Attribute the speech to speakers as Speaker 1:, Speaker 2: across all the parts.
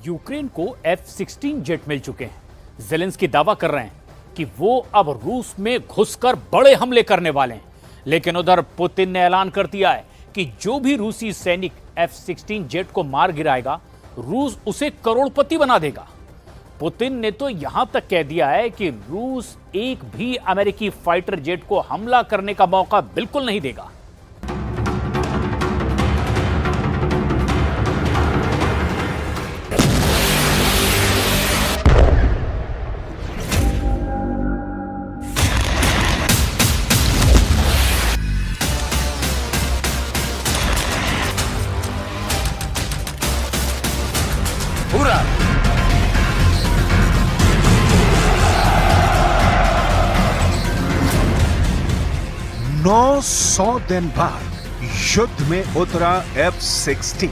Speaker 1: Ukraine को F-16 jet मिल चुके हैं। ज़ेलेंस्की दावा कर रहे हैं कि वो अब रूस में घुसकर बड़े हमले करने वाले हैं। लेकिन उधर पुतिन ने ऐलान कर दिया है कि जो भी रूसी सैनिक F-16 जेट को मार गिराएगा, रूस उसे करोड़पति बना देगा। पुतिन ने तो यहां तक कह दिया है कि रूस एक भी अमेरिकी फाइटर जेट को हमला करने का मौका बिल्कुल नहीं देगा।
Speaker 2: पूरा 900 दिन बाद युद्ध में उतरा F-16।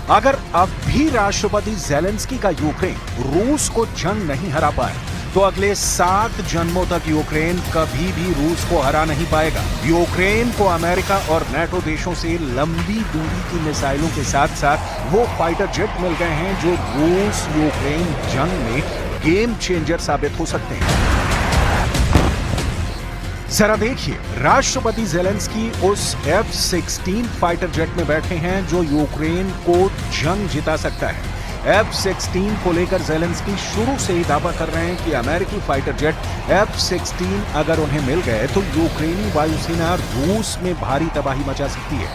Speaker 2: अगर अब भी राष्ट्रपति ज़ेलेंस्की का यूक्रेन रूस को जंग नहीं हरा पाए तो अगले 7 जन्मों तक यूक्रेन कभी भी रूस को हरा नहीं पाएगा। यूक्रेन को अमेरिका और नाटो देशों से लंबी दूरी की मिसाइलों के साथ साथ वो फाइटर जेट मिल गए हैं जो रूस यूक्रेन जंग में गेम चेंजर साबित हो सकते हैं। जरा देखिए, राष्ट्रपति ज़ेलेंस्की उस F-16 फाइटर जेट में बैठे हैं जो यूक्रेन को जंग जिता सकता है। F-16 को लेकर ज़ेलेंस्की शुरू से ही दावा कर रहे हैं कि अमेरिकी फाइटर जेट F-16 अगर उन्हें मिल गए तो यूक्रेनी वायुसेना रूस में भारी तबाही मचा सकती है।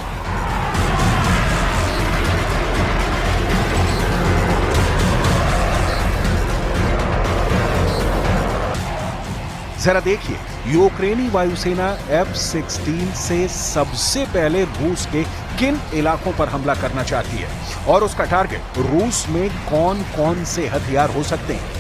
Speaker 2: जरा देखिए, यूक्रेनी वायुसेना F-16 से सबसे पहले रूस के किन इलाकों पर हमला करना चाहती है और उसका टारगेट रूस में कौन कौन से हथियार हो सकते हैं।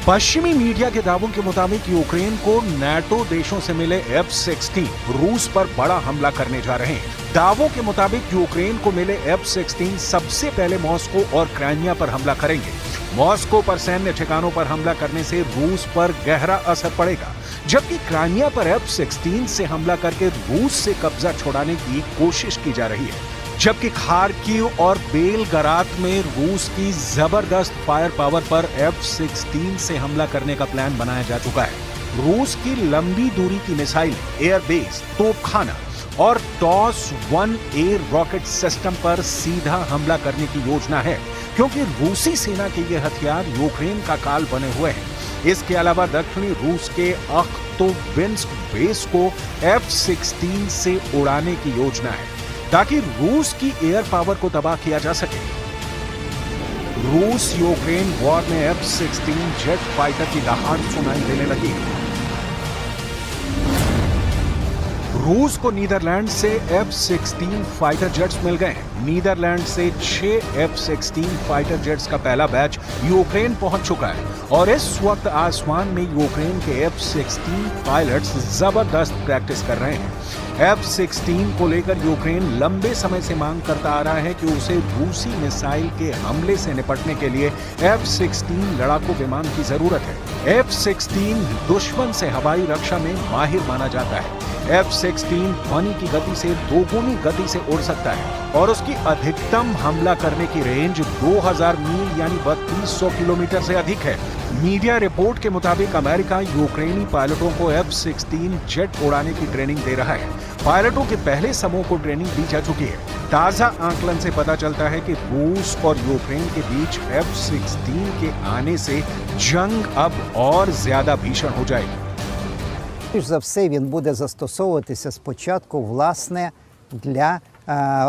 Speaker 2: पश्चिमी मीडिया के दावों के मुताबिक यूक्रेन को नाटो देशों से मिले F-16 रूस पर बड़ा हमला करने जा रहे हैं। दावों के मुताबिक यूक्रेन को मिले F-16 सबसे पहले मॉस्को और क्राइमिया पर हमला करेंगे। मॉस्को पर सैन्य ठिकानों पर हमला करने से रूस पर गहरा असर पड़ेगा, जबकि क्राइमिया पर F-16 से हमला करके रूस से कब्जा छुड़ाने की कोशिश की जा रही है। जबकि खार्किव और बेलगराद में रूस की जबरदस्त फायर पावर पर F-16 से हमला करने का प्लान बनाया जा चुका है। रूस की लंबी दूरी की मिसाइल, एयरबेस, तोपखाना और TOS-1A रॉकेट सिस्टम पर सीधा हमला करने की योजना है, क्योंकि रूसी सेना के ये हथियार यूक्रेन का काल बने हुए हैं। इसके अलावा दक्षिणी रूस के अख्तोबिंस्क बेस को F-16 से उड़ाने की योजना है ताकि रूस की एयर पावर को तबाह किया जा सके। रूस यूक्रेन वॉर में F-16 जेट फाइटर की दहाड़ सुनाई देने लगी। रूस को नीदरलैंड से F-16 फाइटर जेट्स मिल गए हैं। नीदरलैंड से 6 F-16 फाइटर जेट्स का पहला बैच यूक्रेन पहुंच चुका है और इस वक्त आसमान में यूक्रेन के F-16 पायलट्स जबरदस्त प्रैक्टिस कर रहे हैं। F-16 को लेकर यूक्रेन लंबे समय से मांग करता आ रहा है कि उसे रूसी मिसाइल के हमले से निपटने के लिए F-16 लड़ाकू विमान की जरूरत है। F-16 दुश्मन से हवाई रक्षा में माहिर माना जाता है। F-16 ध्वनि की गति से दोगुनी गति से उड़ सकता है और उसकी अधिकतम हमला करने की रेंज 2000 मील यानी 3200 किलोमीटर से अधिक है। मीडिया रिपोर्ट के मुताबिक अमेरिका यूक्रेनी पायलटों को F-16 जेट उड़ाने की ट्रेनिंग दे रहा है। पायलटों के पहले समूह को ट्रेनिंग दी जा चुकी है। ताजा आंकलन से पता चलता है कि रूस और यूक्रेन के बीच F-16 के आने से जंग अब और ज्यादा भीषण हो जाएगी।
Speaker 3: Більш за все, він буде застосовуватися спочатку, власне, для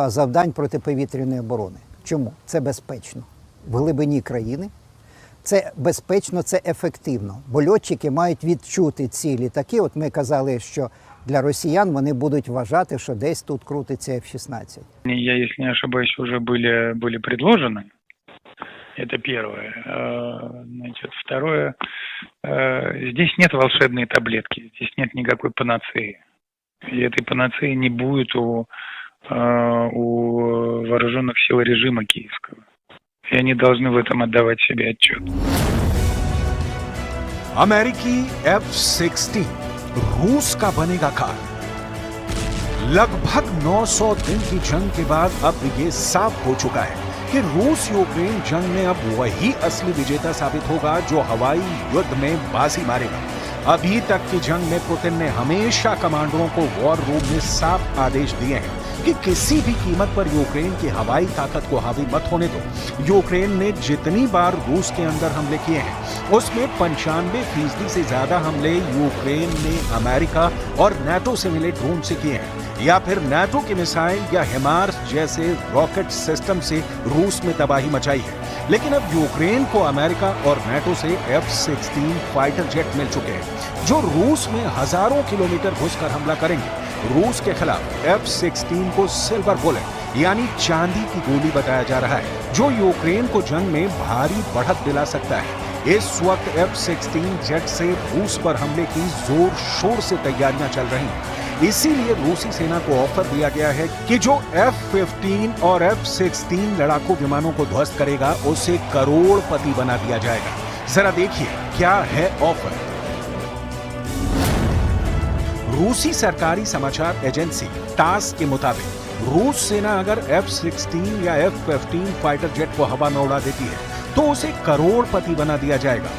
Speaker 3: завдань протиповітряної оборони. Чому? Це безпечно. В глибині країни. Це безпечно, це ефективно. Бо льотчики мають відчути ці літаки. От ми казали, що для росіян вони будуть вважати, що десь тут крутиться F-16.
Speaker 4: Я, если не ошибаюсь, уже были предложены. Это первое. Значит, второе. Здесь нет волшебной таблетки, здесь нет никакой панацеи. И этой панацеи не будет у вооруженных сил режима киевского. И они должны в этом отдавать себе отчет.
Speaker 2: अमेरिकी F-16 रूस का बनेगा खाल। लगभग 900 दिन की जंग के बाद अब ये साफ हो चुका है कि रूस यूक्रेन जंग में अब वही असली विजेता साबित होगा जो हवाई युद्ध में बाजी मारेगा। अभी तक की जंग में पुतिन ने हमेशा कमांडरों को वॉर रूम में साफ आदेश दिए हैं कि किसी भी कीमत पर यूक्रेन की हवाई ताकत को हावी मत होने दो। यूक्रेन ने जितनी बार रूस के अंदर हमले किए हैं उसमें 95% से ज्यादा हमले यूक्रेन ने अमेरिका और नाटो से मिले ड्रोन से किए हैं या फिर नाटो के मिसाइल या हिमार्स जैसे रॉकेट सिस्टम से रूस में तबाही मचाई है। लेकिन अब यूक्रेन को अमेरिका और नाटो से F-16 फाइटर जेट मिल चुके हैं जो रूस में हजारों किलोमीटर घुसकर हमला करेंगे। रूस के खिलाफ F-16 को सिल्वर बुलेट यानी चांदी की गोली बताया जा रहा है जो यूक्रेन को जंग में भारी बढ़त दिला सकता है। इस वक्त F-16 जेट से रूस पर हमले की जोर शोर से तैयारियां चल रही हैं। इसीलिए रूसी सेना को ऑफर दिया गया है कि जो F-15 और F-16 लड़ाकू विमानों को ध्वस्त करेगा उसे करोड़पति बना दिया जाएगा। जरा देखिए क्या है ऑफर। रूसी सरकारी समाचार एजेंसी टास के मुताबिक रूस सेना अगर F-16 या F-15 फाइटर जेट को हवा में उड़ा देती है तो उसे करोड़पति बना दिया जाएगा।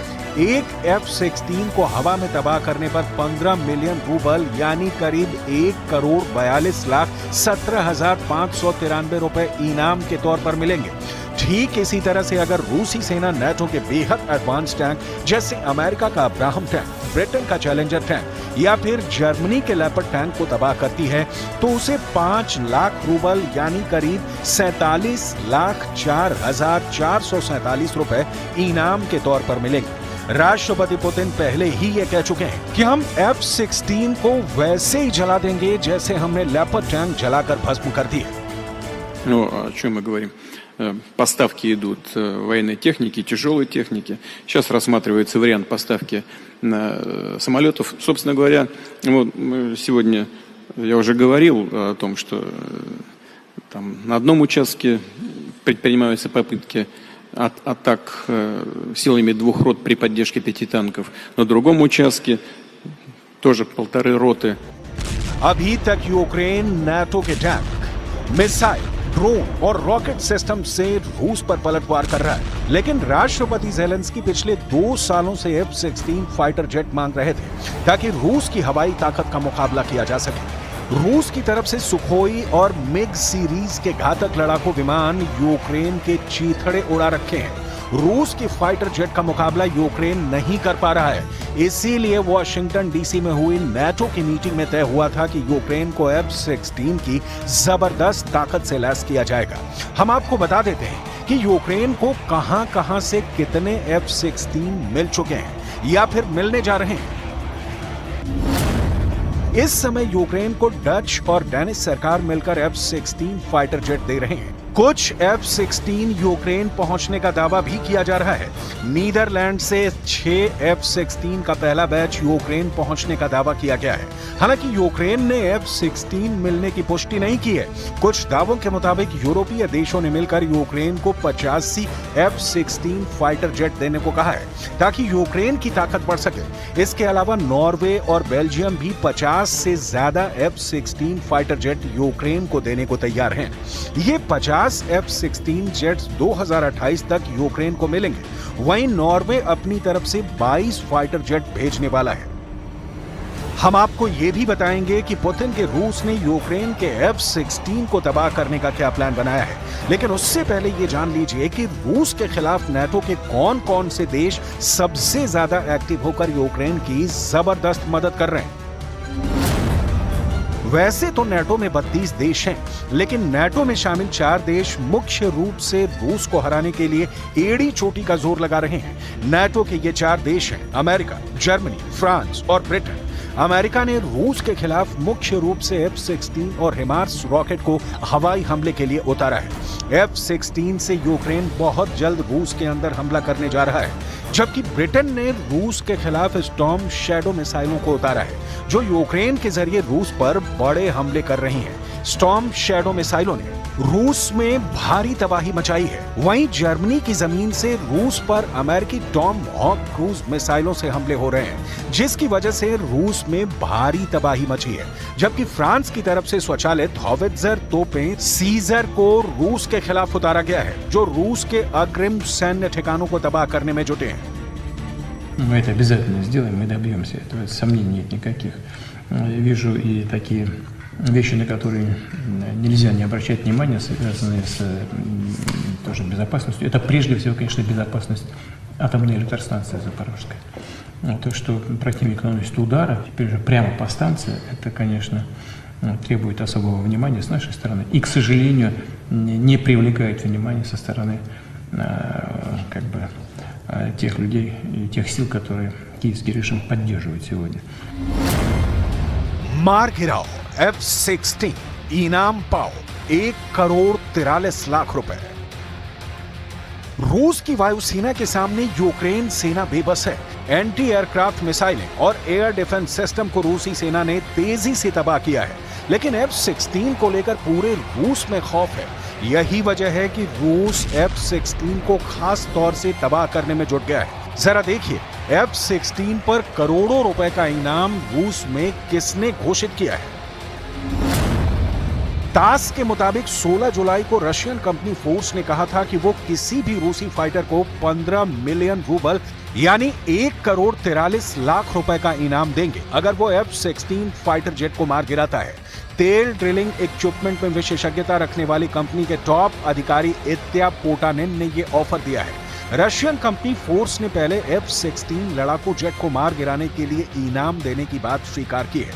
Speaker 2: एक F-16 को हवा में तबाह करने पर 15 मिलियन रूबल यानी करीब 1,42,17,593 रुपए इनाम के तौर पर मिलेंगे। ठीक इसी तरह से अगर रूसी सेना नाटो के बेहद एडवांस टैंक जैसे अमेरिका का अब्राहम टैंक, ब्रिटेन का चैलेंजर टैंक या फिर जर्मनी के लेपर्ड टैंक को तबाह करती है तो उसे 5 लाख रूबल यानी करीब 47,04,447 रुपए इनाम के तौर पर मिलेंगे। राष्ट्रपति पुतिन पहले ही ये कह चुके हैं कि हम F-16 को वैसे ही जला देंगे जैसे हमने लेपर्ड टैंक जलाकर भस्म कर दिए।
Speaker 5: Ну, о чем мы говорим? Поставки идут военной техники, тяжелой техники. Сейчас рассматривается вариант поставки самолетов. Собственно говоря, вот сегодня я уже говорил о том, что там на одном участке предпринимаются попытки атак силами 2 рот при поддержке 5 танков. На другом участке тоже 1,5 роты.
Speaker 2: अभी तक यूक्रेन नाटो के टैंक, मिसाइल, ड्रोन और रॉकेट सिस्टम से रूस पर पलटवार कर रहा है। लेकिन राष्ट्रपति ज़ेलेंस्की पिछले 2 सालों से F-16 फाइटर जेट मांग रहे थे ताकि रूस की हवाई ताकत का मुकाबला किया जा सके। रूस की तरफ से सुखोई और मिग सीरीज के घातक लड़ाकू विमान यूक्रेन के चीथड़े उड़ा रखे हैं। रूस की फाइटर जेट का मुकाबला यूक्रेन नहीं कर पा रहा है। इसीलिए वॉशिंगटन डीसी में हुई नाटो की मीटिंग में तय हुआ था कि यूक्रेन को F-16 की जबरदस्त ताकत से लैस किया जाएगा। हम आपको बता देते हैं कि यूक्रेन को कहां-कहां से कितने F-16 मिल चुके हैं या फिर मिलने जा रहे हैं। इस समय यूक्रेन को डच और डेनिश सरकार मिलकर F-16 फाइटर जेट दे रहे हैं। कुछ F-16 यूक्रेन पहुंचने का दावा भी किया जा रहा है। नीदरलैंड से 6 F-16 का पहला बैच यूक्रेन पहुंचने का दावा किया गया है। हालांकि यूक्रेन ने F-16 मिलने की पुष्टि नहीं की है। कुछ दावों के मुताबिक यूरोपीय देशों ने मिलकर यूक्रेन को 85 F-16 फाइटर जेट देने को कहा है ताकि यूक्रेन की ताकत बढ़ सके। इसके अलावा नॉर्वे और बेल्जियम भी 50 से ज्यादा F-16 फाइटर जेट यूक्रेन को देने को तैयार हैं। ये 50 F-16 जेट्स 2028 तक यूक्रेन को मिलेंगे। वहीं नॉर्वे अपनी तरफ से 22 फाइटर जेट भेजने वाला है। हम आपको यह भी बताएंगे कि पुतिन के रूस ने यूक्रेन के F-16 को तबाह करने का क्या प्लान बनाया है। लेकिन उससे पहले ये जान लीजिए कि रूस के खिलाफ नाटो के कौन-कौन से देश सबसे ज्यादा एक्टिव होकर यूक्रेन की जबरदस्त मदद कर रहे हैं। वैसे तो नाटो में 32 देश हैं, लेकिन नाटो में शामिल 4 देश मुख्य रूप से रूस को हराने के लिए एड़ी चोटी का जोर लगा रहे हैं। नाटो के ये 4 देश हैं अमेरिका, जर्मनी, फ्रांस और ब्रिटेन। अमेरिका ने रूस के खिलाफ मुख्य रूप से F-16 और हिमार्स रॉकेट को हवाई हमले के लिए उतारा है। F-16 से यूक्रेन बहुत जल्द रूस के अंदर हमला करने जा रहा है, जबकि ब्रिटेन ने रूस के खिलाफ स्टॉर्म शैडो मिसाइलों को उतारा है जो यूक्रेन के जरिए रूस पर बड़े हमले कर रही हैं। स्टॉर्म शैडो मिसाइलों ने रूस में भारी तबाही मचाई है। वहीं जर्मनी की जमीन से रूस पर अमेरिकी टॉम हॉक क्रूज मिसाइलों से हमले हो रहे हैं, जिसकी वजह से रूस में भारी तबाही मची है। जबकि फ्रांस की तरफ से स्वचालित हॉवित्जर तोपें सीजर को रूस के खिलाफ उतारा गया है, जो रूस के अग्रिम सैन्य ठिकानों को तबाह करने में जुटे हैं।
Speaker 6: Мы это обязательно сделаем, мы добьемся этого, сомнений нет никаких. Вижу и такие вещи, на которые нельзя не обращать внимания, связанные с тоже безопасностью. Это прежде всего, конечно, безопасность атомной электростанции Запорожской. То, что противник наносит удары, теперь же прямо по станции, это, конечно, требует особого внимания с нашей стороны. И, к сожалению, не привлекает внимания со стороны как бы тех людей и тех сил, которые киевский режим поддерживает сегодня.
Speaker 2: मार गिराओ F-16, इनाम पाओ 1,43,00,000 रुपए। रूस की वायुसेना के सामने यूक्रेन सेना बेबस है। एंटी एयरक्राफ्ट मिसाइलें और एयर डिफेंस सिस्टम को रूसी सेना ने तेजी से तबाह किया है, लेकिन F-16 को लेकर पूरे रूस में खौफ है। यही वजह है कि रूस F-16 को खास तौर से तबाह करने में जुट गया है। जरा देखिए F-16 पर करोड़ों रुपए का इनाम रूस में किसने घोषित किया है। तास के मुताबिक 16 जुलाई को रशियन कंपनी फोर्स ने कहा था कि वो किसी भी रूसी फाइटर को 15 मिलियन रूबल यानी 1,43,00,000 रुपए का इनाम देंगे अगर वो F-16 फाइटर जेट को मार गिराता है। तेल ड्रिलिंग इक्विपमेंट में विशेषज्ञता रखने वाली कंपनी के टॉप अधिकारी इत्या पोटानिन ने ये ऑफर दिया है। रशियन कंपनी फोर्स ने पहले F-16 लड़ाकू जेट को मार गिराने के लिए इनाम देने की बात स्वीकार की है।